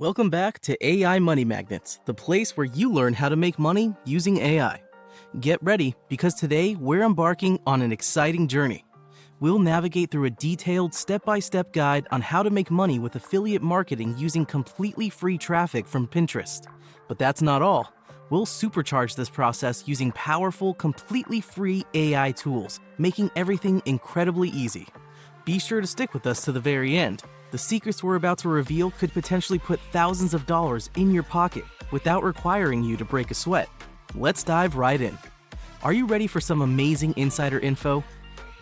Welcome back to AI Money Magnets, the place where you learn how to make money using AI. Get ready, because today we're embarking on an exciting journey. We'll navigate through a detailed step-by-step guide on how to make money with affiliate marketing using completely free traffic from Pinterest. But that's not all. We'll supercharge this process using powerful, completely free AI tools, making everything incredibly easy. Be sure to stick with us to the very end. The secrets we're about to reveal could potentially put thousands of dollars in your pocket without requiring you to break a sweat. Let's dive right in. Are you ready for some amazing insider info?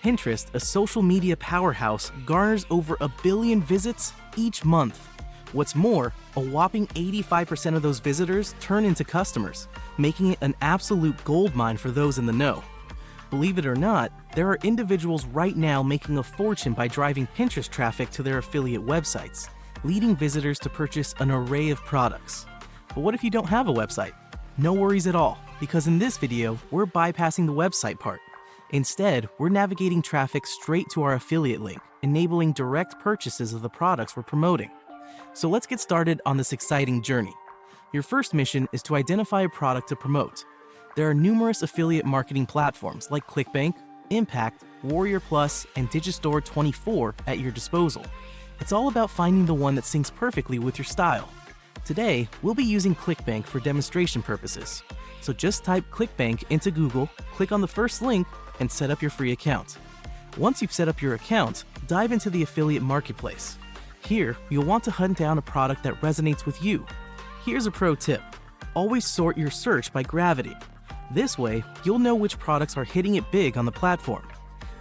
Pinterest, a social media powerhouse, garners over 1 billion visits each month. What's more, a whopping 85% of those visitors turn into customers, making it an absolute goldmine for those in the know. Believe it or not, there are individuals right now making a fortune by driving Pinterest traffic to their affiliate websites, leading visitors to purchase an array of products. But what if you don't have a website? No worries at all, because in this video, we're bypassing the website part. Instead, we're navigating traffic straight to our affiliate link, enabling direct purchases of the products we're promoting. So let's get started on this exciting journey. Your first mission is to identify a product to promote. There are numerous affiliate marketing platforms like ClickBank, Impact, Warrior Plus, and Digistore24 at your disposal. It's all about finding the one that syncs perfectly with your style. Today, we'll be using ClickBank for demonstration purposes. So just type ClickBank into Google, click on the first link, and set up your free account. Once you've set up your account, dive into the affiliate marketplace. Here, you'll want to hunt down a product that resonates with you. Here's a pro tip. Always sort your search by gravity. This way, you'll know which products are hitting it big on the platform.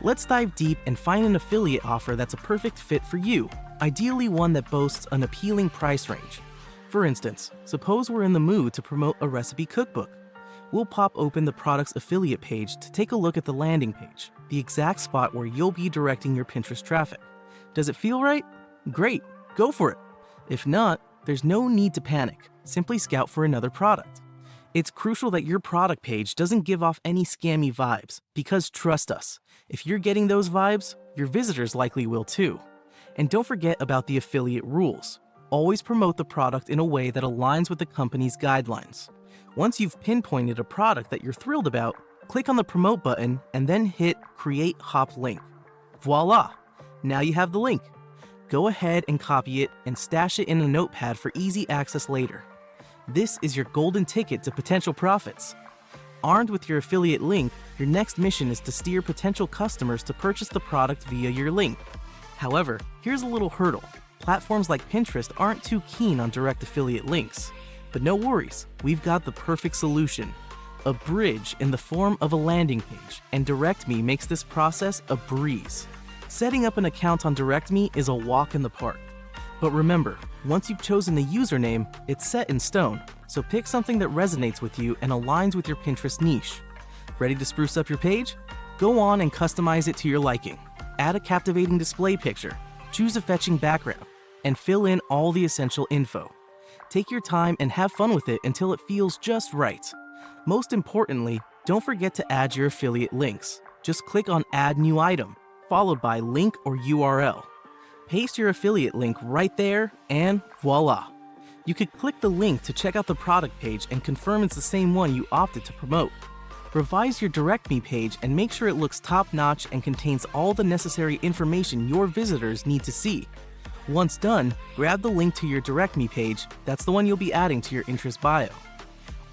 Let's dive deep and find an affiliate offer that's a perfect fit for you, ideally one that boasts an appealing price range. For instance, suppose we're in the mood to promote a recipe cookbook. We'll pop open the product's affiliate page to take a look at the landing page, the exact spot where you'll be directing your Pinterest traffic. Does it feel right? Great, go for it. If not, there's no need to panic. Simply scout for another product. It's crucial that your product page doesn't give off any scammy vibes, because trust us, if you're getting those vibes, your visitors likely will too. And don't forget about the affiliate rules. Always promote the product in a way that aligns with the company's guidelines. Once you've pinpointed a product that you're thrilled about, click on the promote button and then hit Create Hop Link. Voila! Now you have the link. Go ahead and copy it and stash it in a notepad for easy access later. This is your golden ticket to potential profits. Armed with your affiliate link, your next mission is to steer potential customers to purchase the product via your link. However, here's a little hurdle. Platforms like Pinterest aren't too keen on direct affiliate links. But no worries, we've got the perfect solution. A bridge in the form of a landing page, and DirectMe makes this process a breeze. Setting up an account on DirectMe is a walk in the park. But remember, once you've chosen a username, it's set in stone, so pick something that resonates with you and aligns with your Pinterest niche. Ready to spruce up your page? Go on and customize it to your liking. Add a captivating display picture, choose a fetching background, and fill in all the essential info. Take your time and have fun with it until it feels just right. Most importantly, don't forget to add your affiliate links. Just click on Add New Item, followed by Link or URL. Paste your affiliate link right there and voila! You could click the link to check out the product page and confirm it's the same one you opted to promote. Revise your DirectMe page and make sure it looks top-notch and contains all the necessary information your visitors need to see. Once done, grab the link to your DirectMe page, that's the one you'll be adding to your interest bio.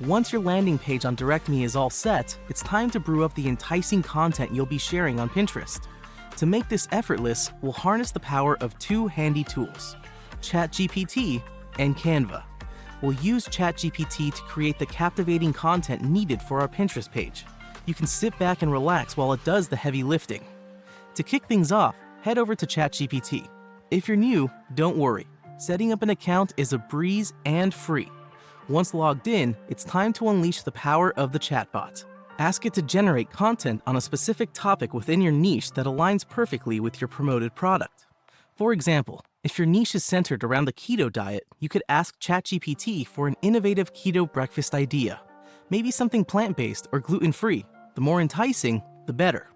Once your landing page on DirectMe is all set, it's time to brew up the enticing content you'll be sharing on Pinterest. To make this effortless, we'll harness the power of two handy tools, ChatGPT and Canva. We'll use ChatGPT to create the captivating content needed for our Pinterest page. You can sit back and relax while it does the heavy lifting. To kick things off, head over to ChatGPT. If you're new, don't worry. Setting up an account is a breeze and free. Once logged in, it's time to unleash the power of the chatbot. Ask it to generate content on a specific topic within your niche that aligns perfectly with your promoted product. For example, if your niche is centered around the keto diet, you could ask ChatGPT for an innovative keto breakfast idea. Maybe something plant-based or gluten-free. The more enticing, the better.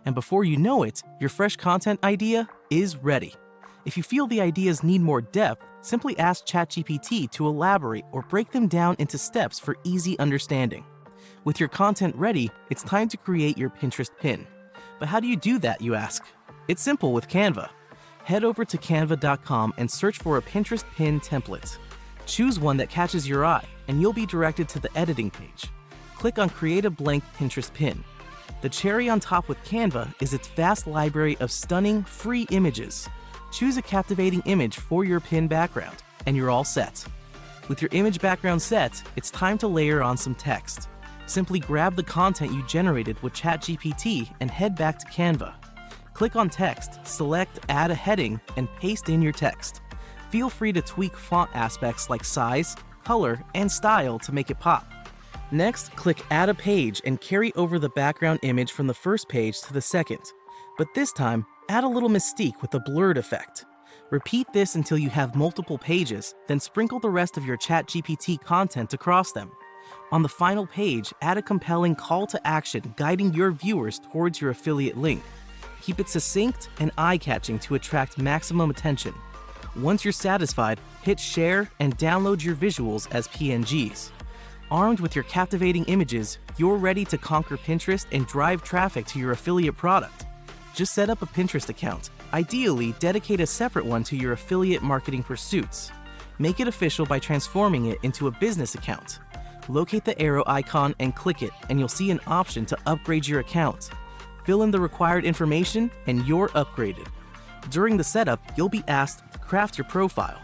And before you know it, your fresh content idea is ready. If you feel the ideas need more depth, simply ask ChatGPT to elaborate or break them down into steps for easy understanding. With your content ready, it's time to create your Pinterest pin. But how do you do that, you ask? It's simple with Canva. Head over to canva.com and search for a Pinterest pin template. Choose one that catches your eye, and you'll be directed to the editing page. Click on Create a Blank Pinterest Pin. The cherry on top with Canva is its vast library of stunning, free images. Choose a captivating image for your pin background, and you're all set. With your image background set, it's time to layer on some text. Simply grab the content you generated with ChatGPT and head back to Canva. Click on Text, select Add a Heading, and paste in your text. Feel free to tweak font aspects like size, color, and style to make it pop. Next, click Add a Page and carry over the background image from the first page to the second. But this time, add a little mystique with a blurred effect. Repeat this until you have multiple pages, then sprinkle the rest of your ChatGPT content across them. On the final page, add a compelling call to action guiding your viewers towards your affiliate link. Keep it succinct and eye-catching to attract maximum attention. Once you're satisfied, hit share and download your visuals as PNGs. Armed with your captivating images, you're ready to conquer Pinterest and drive traffic to your affiliate product. Just set up a Pinterest account. Ideally, dedicate a separate one to your affiliate marketing pursuits. Make it official by transforming it into a business account. Locate the arrow icon and click it, and you'll see an option to upgrade your account. Fill in the required information, and you're upgraded. During the setup, you'll be asked to craft your profile.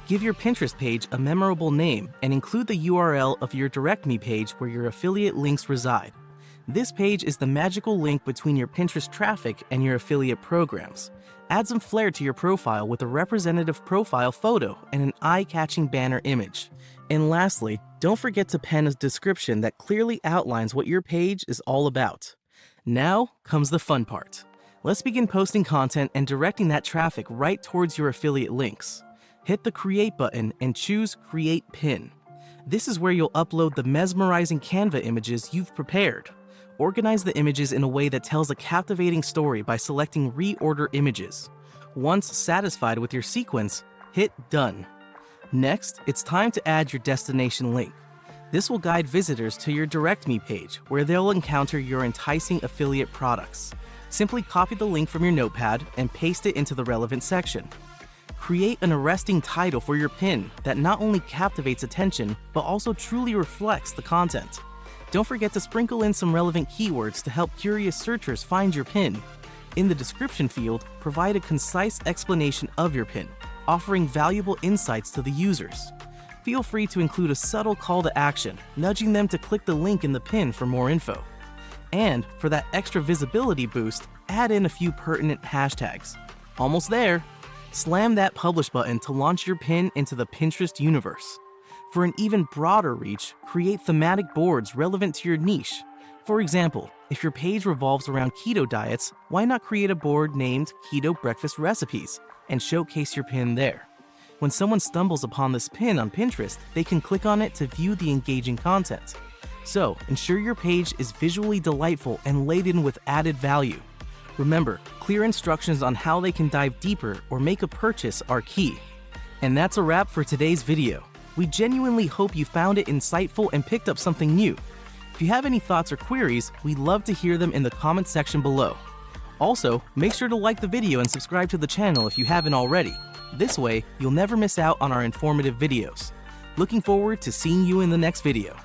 Give your Pinterest page a memorable name and include the URL of your Direct Me page where your affiliate links reside. This page is the magical link between your Pinterest traffic and your affiliate programs. Add some flair to your profile with a representative profile photo and an eye-catching banner image. And lastly, don't forget to pen a description that clearly outlines what your page is all about. Now comes the fun part. Let's begin posting content and directing that traffic right towards your affiliate links. Hit the Create button and choose Create Pin. This is where you'll upload the mesmerizing Canva images you've prepared. Organize the images in a way that tells a captivating story by selecting Reorder Images. Once satisfied with your sequence, hit Done. Next, it's time to add your destination link. This will guide visitors to your Direct Me page, where they'll encounter your enticing affiliate products. Simply copy the link from your notepad and paste it into the relevant section. Create an arresting title for your pin that not only captivates attention, but also truly reflects the content. Don't forget to sprinkle in some relevant keywords to help curious searchers find your pin. In the description field, provide a concise explanation of your pin, offering valuable insights to the users. Feel free to include a subtle call to action, nudging them to click the link in the pin for more info. And for that extra visibility boost, add in a few pertinent hashtags. Almost there! Slam that publish button to launch your pin into the Pinterest universe. For an even broader reach, create thematic boards relevant to your niche. For example, if your page revolves around keto diets, why not create a board named Keto Breakfast Recipes and showcase your pin there? When someone stumbles upon this pin on Pinterest, they can click on it to view the engaging content. So, ensure your page is visually delightful and laden with added value. Remember, clear instructions on how they can dive deeper or make a purchase are key. And that's a wrap for today's video. We genuinely hope you found it insightful and picked up something new. If you have any thoughts or queries, we'd love to hear them in the comments section below. Also, make sure to like the video and subscribe to the channel if you haven't already. This way, you'll never miss out on our informative videos. Looking forward to seeing you in the next video.